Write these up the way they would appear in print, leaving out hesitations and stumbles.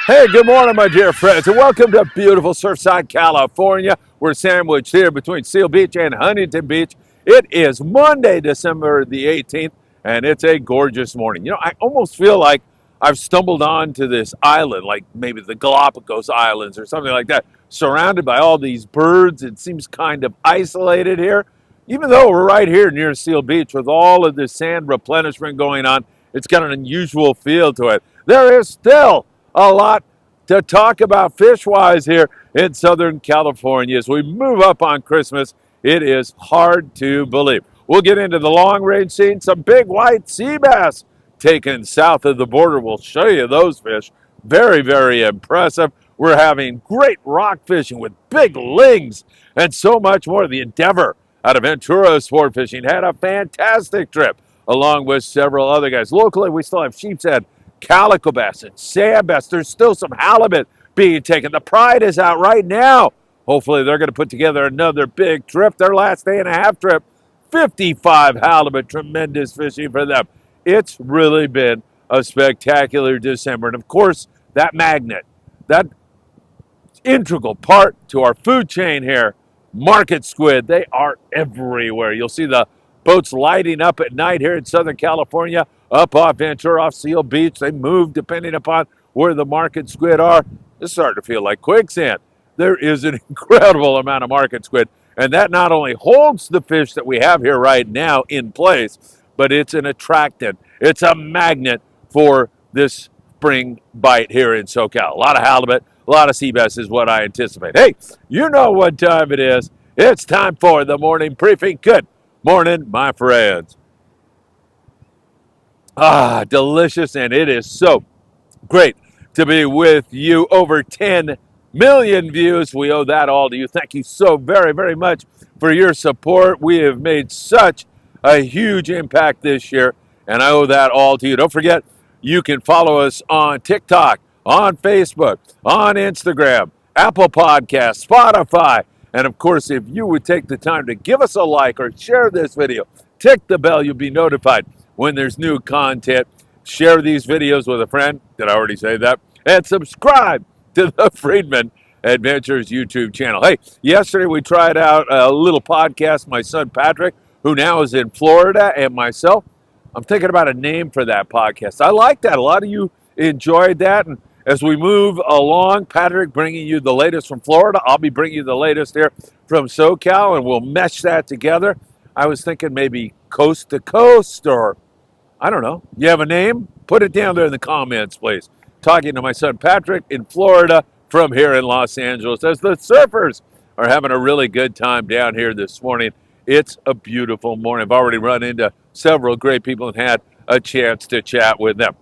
Hey, good morning, my dear friends, and welcome to beautiful Surfside, California. We're sandwiched here between Seal Beach and Huntington Beach. It is Monday, December the 18th, and it's a gorgeous morning. You know, I almost feel like I've stumbled onto this island, like maybe the Galapagos Islands or something like that, surrounded by all these birds. It seems kind of isolated here. Even though we're right here near Seal Beach with all of this sand replenishment going on, it's got an unusual feel to it. There is still a lot to talk about fish-wise here in Southern California. As we move up on Christmas, it is hard to believe. We'll get into the long-range scene. Some big white sea bass taken south of the border. We'll show you those fish. Very, very impressive. We're having great rock fishing with big lings and so much more. The Endeavor out of Ventura Sport Fishing had a fantastic trip along with several other guys. Locally, we still have sheep's head, calico bass, and sand bass. There's still some halibut being taken. The Pride is out right now. Hopefully, they're going to put together another big trip. Their last day and a half trip, 55 halibut. Tremendous fishing for them. It's really been a spectacular December. And of course, that magnet, that integral part to our food chain here, market squid, they are everywhere. You'll see the boats lighting up at night here in Southern California, up off Ventura, off Seal Beach. They move depending upon where the market squid are. It's starting to feel like quicksand. There is an incredible amount of market squid, and that not only holds the fish that we have here right now in place, but it's an attractant. It's a magnet for this spring bite here in SoCal. A lot of halibut, a lot of sea bass is what I anticipate. Hey, you know what time it is. It's time for the morning briefing. Good morning, my friends. Delicious, and it is so great to be with you. Over 10 million views. We owe that all to you. Thank you so very, very much for your support. We have made such a huge impact this year, and I owe that all to you. Don't forget, you can follow us on TikTok, on Facebook, on Instagram, Apple Podcasts, Spotify, and of course, if you would take the time to give us a like or share this video, tick the bell, you'll be notified when there's new content. Share these videos with a friend. Did I already say that? And subscribe to the Friedman Adventures YouTube channel. Hey, yesterday we tried out a little podcast. My son Patrick, who now is in Florida, and myself, I'm thinking about a name for that podcast. I like that. A lot of you enjoyed that. And as we move along, Patrick bringing you the latest from Florida. I'll be bringing you the latest here from SoCal, and we'll mesh that together. I was thinking maybe Coast to Coast, or I don't know. You have a name? Put it down there in the comments, please. Talking to my son Patrick in Florida from here in Los Angeles as the surfers are having a really good time down here this morning. It's a beautiful morning. I've already run into several great people and had a chance to chat with them.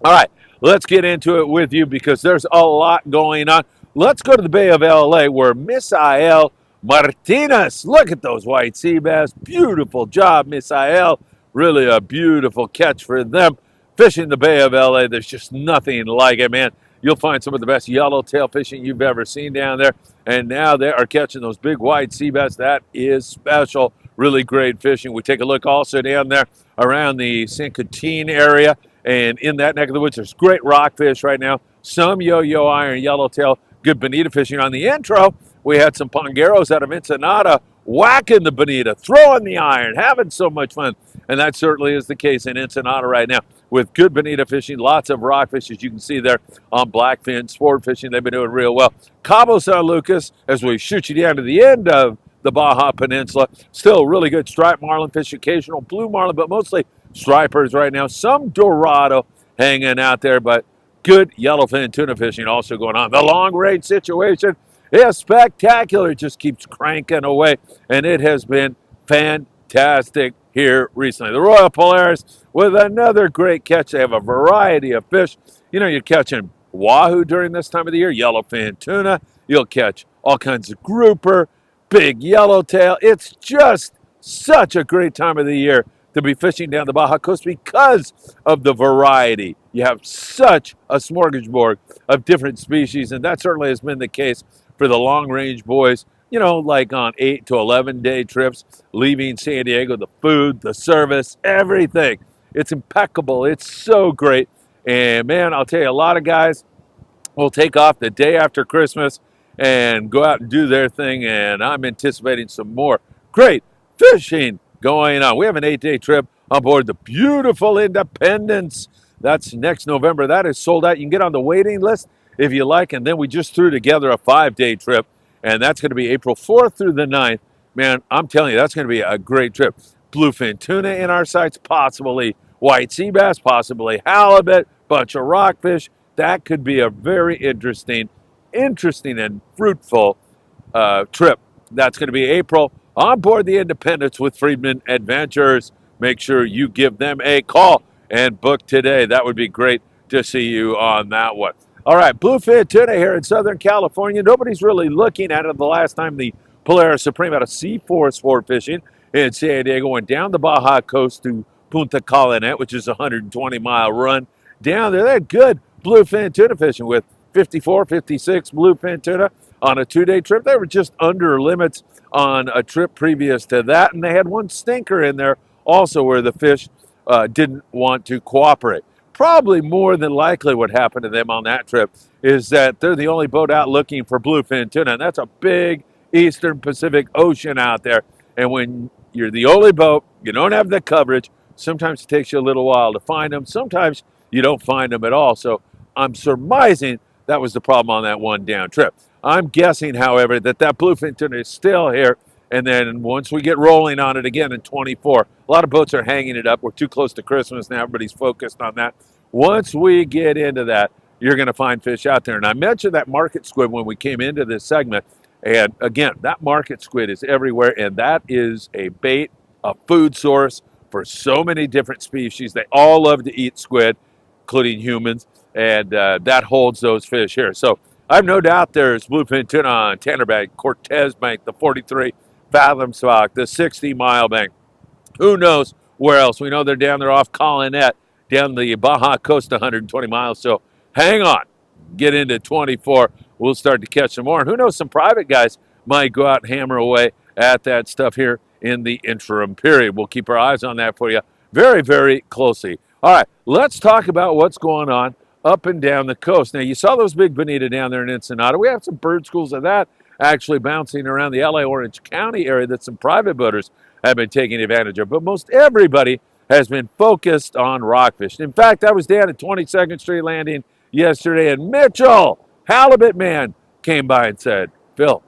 All right, let's get into it with you because there's a lot going on. Let's go to the Bay of LA where Misael Martinez, look at those white sea bass. Beautiful job, Misael. Really a beautiful catch for them. Fishing the Bay of LA, there's just nothing like it, man. You'll find some of the best yellowtail fishing you've ever seen down there. And now they are catching those big white sea bass. That is special. Really great fishing. We take a look also down there around the San Quintin area. And in that neck of the woods, there's great rockfish right now. Some yo-yo iron, yellowtail, good bonita fishing. On the intro, we had some pongeros out of Ensenada whacking the bonita, throwing the iron, having so much fun. And that certainly is the case in Ensenada right now with good bonita fishing, lots of rockfish, as you can see there on blackfin sport fishing. They've been doing real well. Cabo San Lucas, as we shoot you down to the end of the Baja Peninsula, still really good striped marlin fish, occasional blue marlin, but mostly stripers right now. Some Dorado hanging out there, but good yellowfin tuna fishing also going on. The long range situation is spectacular. It just keeps cranking away, and it has been fantastic here recently. The Royal Polaris with another great catch. They have a variety of fish. You know, you're catching wahoo during this time of the year, yellowfin tuna. You'll catch all kinds of grouper, big yellowtail. It's just such a great time of the year to be fishing down the Baja Coast because of the variety. You have such a smorgasbord of different species, and that certainly has been the case for the long-range boys, you know, like on 8 to 11-day trips, leaving San Diego, the food, the service, everything. It's impeccable. It's so great. And, man, I'll tell you, a lot of guys will take off the day after Christmas and go out and do their thing. And I'm anticipating some more great fishing going on. We have an 8-day trip on board the beautiful Independence. That's next November. That is sold out. You can get on the waiting list if you like. And then we just threw together a 5-day trip, and that's going to be April 4th through the 9th. Man, I'm telling you, that's going to be a great trip. Bluefin tuna in our sights, possibly white sea bass, possibly halibut, bunch of rockfish. That could be a very interesting and fruitful trip. That's going to be April on board the Independence with Friedman Adventures. Make sure you give them a call and book today. That would be great to see you on that one. All right, bluefin tuna here in Southern California. Nobody's really looking at it. The last time the Polaris Supreme out of C4 sport fishing in San Diego went down the Baja coast to Punta Colinet, which is a 120-mile run down there. They had good bluefin tuna fishing with 54, 56 bluefin tuna on a 2-day trip. They were just under limits on a trip previous to that, and they had one stinker in there also where the fish didn't want to cooperate. Probably more than likely what happened to them on that trip is that they're the only boat out looking for bluefin tuna, and that's a big Eastern Pacific Ocean out there. And when you're the only boat, you don't have the coverage, sometimes it takes you a little while to find them. Sometimes you don't find them at all. So I'm surmising that was the problem on that one down trip. I'm guessing, however, that bluefin tuna is still here. And then once we get rolling on it again in 24, a lot of boats are hanging it up. We're too close to Christmas now. Everybody's focused on that. Once we get into that, you're going to find fish out there. And I mentioned that market squid when we came into this segment. And again, that market squid is everywhere. And that is a bait, a food source for so many different species. They all love to eat squid, including humans. And that holds those fish here. So I have no doubt there's bluefin tuna on Tanner Bank, Cortez Bank, the 43 Fathom Spot, the 60-mile bank. Who knows where else? We know they're down there off Colinet, down the Baja coast, 120 miles. So hang on. Get into 24. We'll start to catch some more. And who knows, some private guys might go out and hammer away at that stuff here in the interim period. We'll keep our eyes on that for you very, very closely. All right, let's talk about what's going on up and down the coast. Now, you saw those big bonita down there in Ensenada. We have some bird schools of that actually bouncing around the LA Orange County area that some private boaters have been taking advantage of. But most everybody has been focused on rockfish. In fact, I was down at 22nd Street Landing yesterday, and Mitchell, halibut man, came by and said, Phil,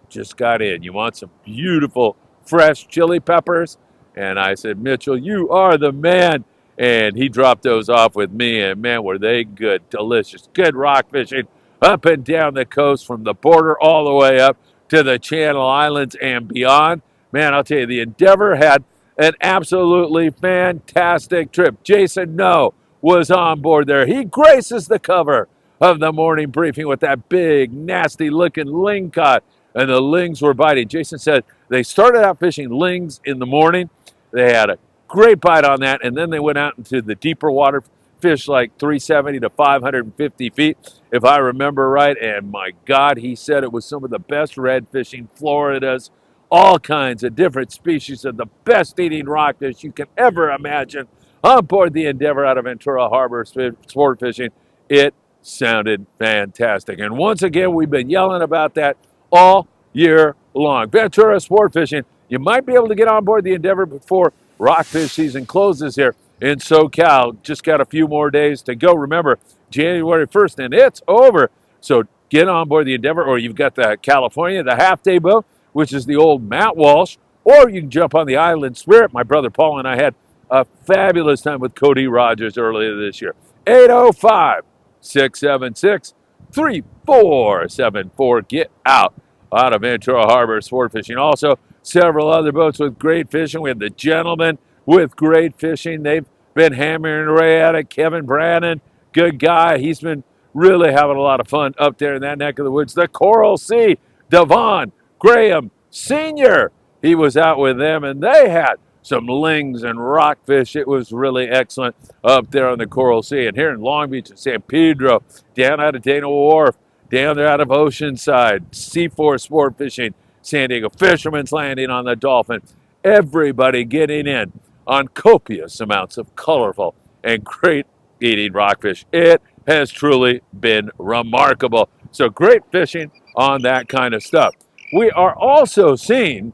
just got in. You want some beautiful fresh chili peppers? And I said, Mitchell, you are the man. And he dropped those off with me, and man, were they good, delicious, good rock fishing up and down the coast from the border all the way up to the Channel Islands and beyond. Man, I'll tell you, the Endeavor had an absolutely fantastic trip. Jason No was on board there. He graces the cover of the morning briefing with that big, nasty-looking ling caught, and the lings were biting. Jason said they started out fishing lings in the morning. They had a great bite on that, and then they went out into the deeper water, fish like 370 to 550 feet, if I remember right. And my God, he said it was some of the best red fishing, Floridas, all kinds of different species of the best eating rockfish you can ever imagine on board the Endeavor out of Ventura Harbor sport fishing. It sounded fantastic. And once again, we've been yelling about that all year long. Ventura sport fishing, you might be able to get on board the Endeavor before rockfish season closes here in SoCal. Just got a few more days to go. Remember, January 1st, and it's over. So get on board the Endeavor, or you've got the California, the half-day boat, which is the old Matt Walsh, or you can jump on the Island Spirit. My brother Paul and I had a fabulous time with Cody Rogers earlier this year. 805-676-3474. Get out of Ventura Harbor sport fishing. Also, several other boats with great fishing. We have the Gentleman with great fishing. They've been hammering away at it. Kevin Brannon, good guy. He's been really having a lot of fun up there in that neck of the woods. The Coral Sea, Devon Graham Sr., he was out with them, and they had some lings and rockfish. It was really excellent up there on the Coral Sea. And here in Long Beach and San Pedro, down out of Dana Wharf, down there out of Oceanside, C4 sport fishing, San Diego Fisherman's Landing on the Dolphin. Everybody getting in on copious amounts of colorful and great eating rockfish. It has truly been remarkable. So great fishing on that kind of stuff. We are also seeing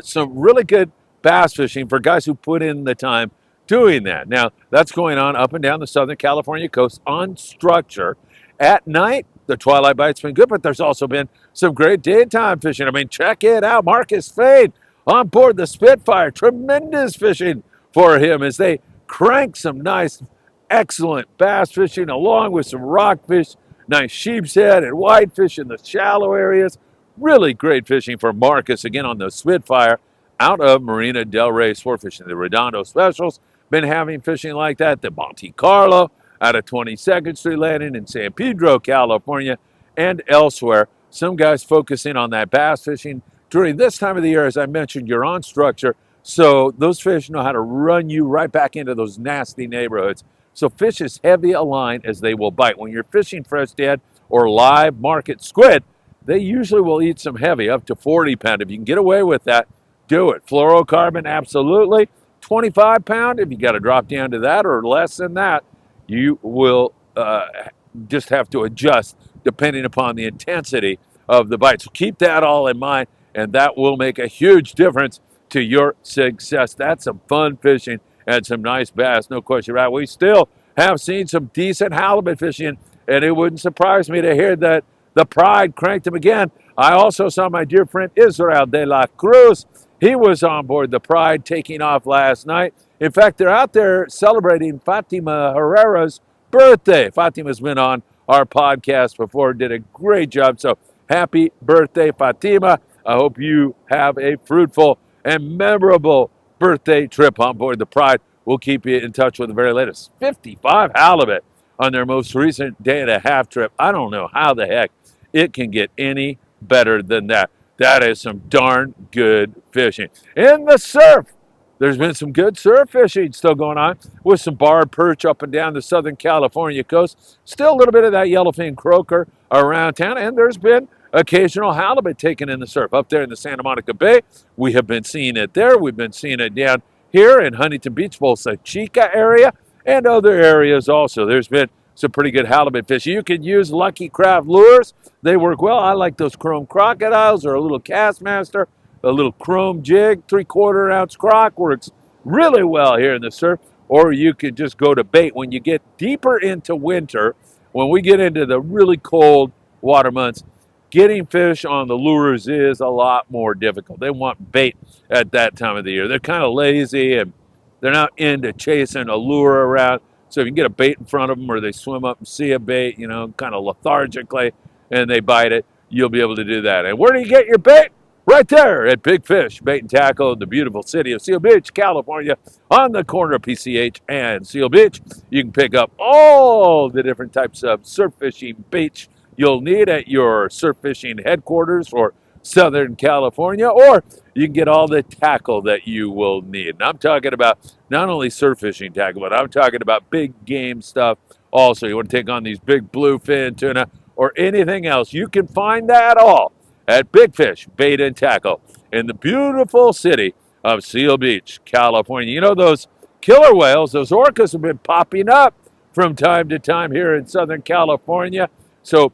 some really good bass fishing for guys who put in the time doing that. Now, that's going on up and down the Southern California coast on structure. At night, the twilight bite's been good, but there's also been some great daytime fishing. I mean, check it out. Marcus Fade on board the Spitfire. Tremendous fishing for him as they crank some nice, excellent bass fishing along with some rockfish, nice sheep's head and whitefish in the shallow areas. Really great fishing for Marcus again on the Spitfire out of Marina Del Rey Sport Fishing. The Redondo Specials been having fishing like that. The Monte Carlo out of 22nd Street Landing in San Pedro, California, and elsewhere. Some guys focusing on that bass fishing during this time of the year. As I mentioned, you're on structure, so those fish know how to run you right back into those nasty neighborhoods. So fish as heavy a line as they will bite. When you're fishing fresh dead or live market squid, they usually will eat some heavy, up to 40 pound. If you can get away with that, do it. Fluorocarbon, absolutely. 25 pound, if you got to drop down to that or less than that, you will just have to adjust depending upon the intensity of the bite. So keep that all in mind, and that will make a huge difference to your success. That's some fun fishing and some nice bass, no question about it. We still have seen some decent halibut fishing, and it wouldn't surprise me to hear that the Pride cranked him again. I also saw my dear friend Israel de la Cruz. He was on board the Pride taking off last night. In fact, they're out there celebrating Fatima Herrera's birthday. Fatima's been on our podcast before, did a great job. So happy birthday, Fatima. I hope you have a fruitful and memorable birthday trip on board the Pride. We'll keep you in touch with the very latest. 55 halibut on their most recent day and a half trip. I don't know how the heck it can get any better than that. That is some darn good fishing. In the surf, there's been some good surf fishing still going on with some barred perch up and down the Southern California coast. Still a little bit of that yellowfin croaker around town, and there's been occasional halibut taken in the surf. Up there in the Santa Monica Bay, we have been seeing it there. We've been seeing it down here in Huntington Beach, Bolsa Chica area, and other areas also. There's been some pretty good halibut fishing. You can use Lucky Craft lures. They work well. I like those chrome crocodiles or a little Castmaster, a little chrome jig, 3/4 ounce croc works really well here in the surf. Or you could just go to bait. When you get deeper into winter, when we get into the really cold water months, getting fish on the lures is a lot more difficult. They want bait at that time of the year. They're kind of lazy and they're not into chasing a lure around. So if you can get a bait in front of them or they swim up and see a bait, you know, kind of lethargically, and they bite it, you'll be able to do that. And where do you get your bait? Right there at Big Fish Bait and Tackle in the beautiful city of Seal Beach, California, on the corner of PCH and Seal Beach. You can pick up all the different types of surf fishing baits you'll need at your surf fishing headquarters for Southern California, or you can get all the tackle that you will need. And I'm talking about not only surf fishing tackle, but I'm talking about big game stuff also. You want to take on these big bluefin tuna or anything else, you can find that all at Big Fish Bait and Tackle in the beautiful city of Seal Beach, California. You know, those killer whales, those orcas have been popping up from time to time here in Southern California. So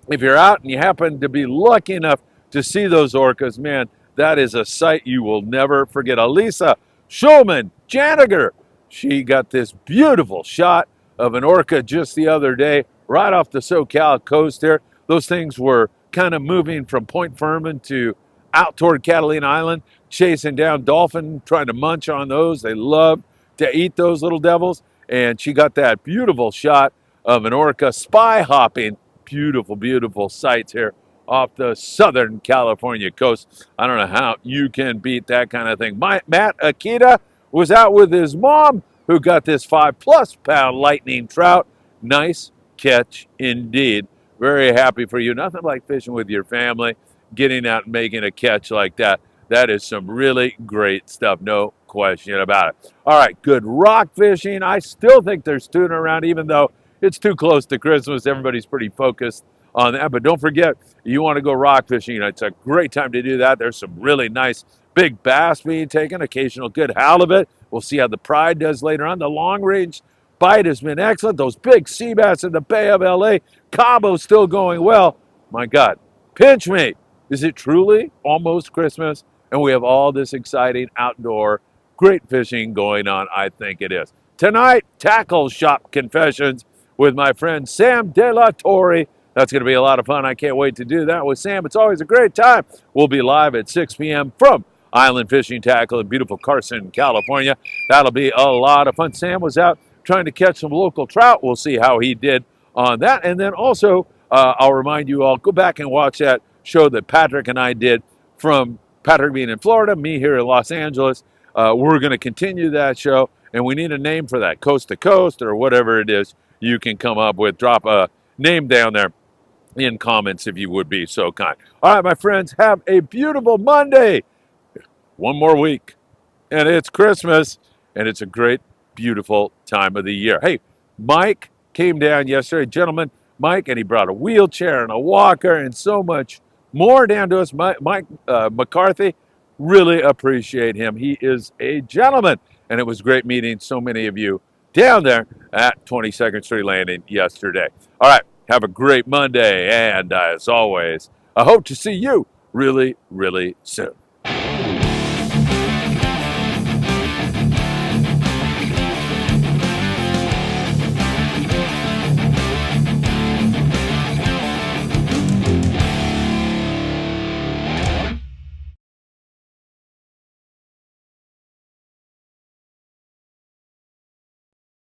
if you're out and you happen to be lucky enough to see those orcas, man, that is a sight you will never forget. Elisa Schulman Janiger, she got this beautiful shot of an orca just the other day right off the SoCal coast there. Those things were kind of moving from Point Furman to out toward Catalina Island, chasing down dolphin, trying to munch on those. They love to eat those little devils. And she got that beautiful shot of an orca spy hopping. Beautiful, beautiful sights here off the Southern California coast. I don't know how you can beat that kind of thing. Matt Akita was out with his mom, who got this 5+ pound lightning trout. Nice catch indeed. Very happy for you. Nothing like fishing with your family, getting out and making a catch like that. That is some really great stuff, no question about it. All right, good rock fishing. I still think there's tuna around, even though it's too close to Christmas. Everybody's pretty focused on that. But don't forget, you want to go rock fishing. It's a great time to do that. There's some really nice big bass being taken, occasional good halibut. We'll see how the Pride does later on. The long range bite has been excellent. Those big sea bass in the Bay of LA. Cabo's still going well. My God, pinch me. Is it truly almost Christmas? And we have all this exciting outdoor great fishing going on. I think it is. Tonight, Tackle Shop Confessions with my friend Sam De La Torre. That's going to be a lot of fun. I can't wait to do that with Sam. It's always a great time. We'll be live at 6 p.m. from Island Fishing Tackle in beautiful Carson, California. That'll be a lot of fun. Sam was out trying to catch some local trout. We'll see how he did on that. And then also, I'll remind you all, go back and watch that show that Patrick and I did from Patrick being in Florida, me here in Los Angeles. We're going to continue that show, and we need a name for that, Coast to Coast or whatever it is you can come up with. Drop a name down there in comments if you would be so kind. All right, my friends, have a beautiful Monday. One more week, and it's Christmas, and it's a great, beautiful time of the year. Hey, Mike came down yesterday, gentleman, Mike, and he brought a wheelchair and a walker and so much more down to us. Mike McCarthy, really appreciate him. He is a gentleman, and it was great meeting so many of you down there at 22nd Street Landing yesterday. All right, have a great Monday, and as always, I hope to see you really, really soon.